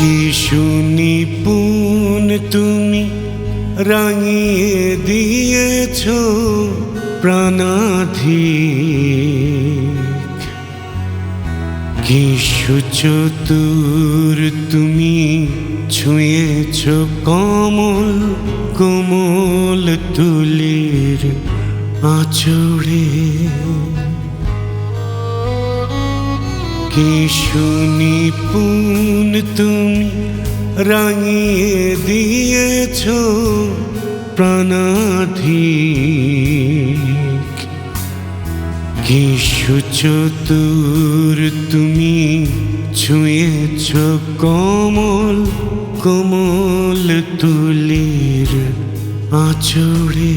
কি সুনিপুণ তুমি রাঙিয়ে দিয়েছ প্রাণাধিক। কি সুচতুর তুমি ছুঁয়েছ কমল কোমল তুলির আঁচড়ে। কি সুনিপুণ তুমি রাঙিয়ে দিয়েছ প্রাণাধিক। কি সুচতুর তুমি ছুঁয়েছ কমল কোমল তুলির আঁচড়ে।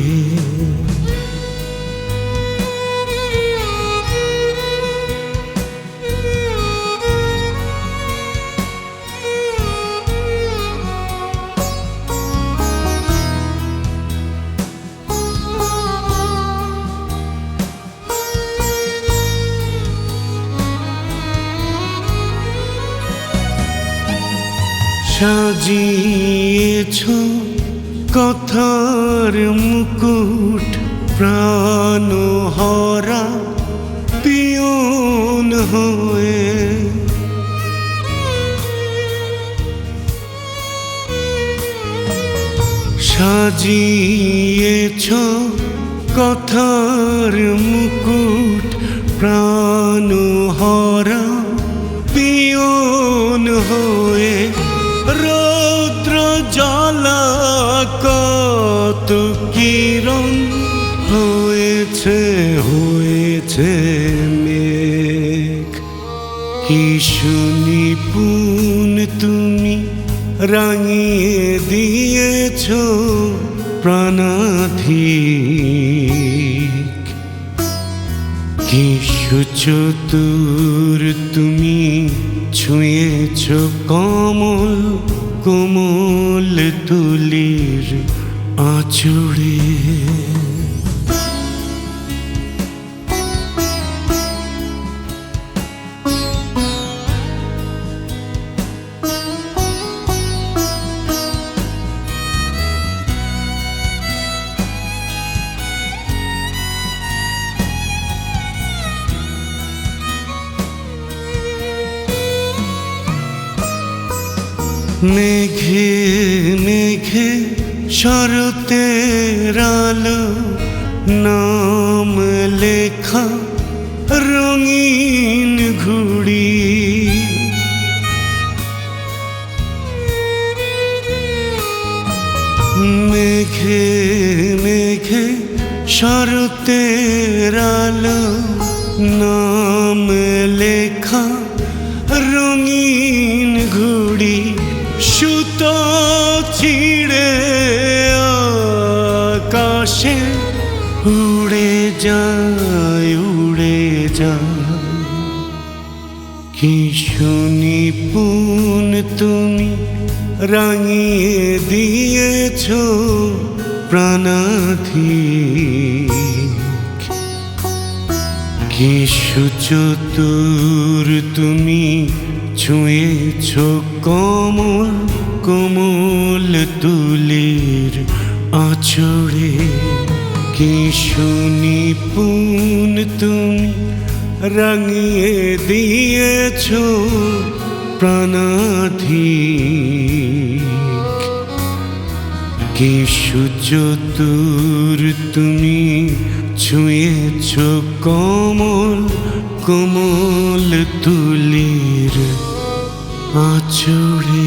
সাজিয়েছ কথার মুকুট প্রাণহরা পিয়ন হয়ে। সাজিয়েছ কথার মুকুট প্রাণহরা পিয়ন হয়ে। রৌদ্র জ্বালা কত কিরণ হয়েছে হয়েছে মেঘ। কি সুনিপুণ তুমি রাঙিয়ে দিয়েছ প্রাণাধিক। কি সুচতুর তুমি ছুঁয়েছ কমল কোমল তুলির আঁচড়ে। মেঘে মেঘে শরতের আলো নাম লেখা রঙিন ঘুড়ি। মেঘে মেঘে শরতের আলো নাম লেখা রঙিন ঘুড়ি। সুতো ছিঁড়ে আকাশে উড়ে যায় উড়ে যায়। কি সুনিপুণ তুমি রাঙিয়ে দিয়েছ প্রাণাধিক। কি সুচতুর তুমি ছুঁয়েছ কমল কোমল তুলির আঁচড়ে। কি সুনিপুণ তুমি রাঙিয়ে দিয়েছ প্রাণাধিক। কি সুচতুর তুমি ছুঁয়েছ কমল কোমল তুলির আঁচড়ে।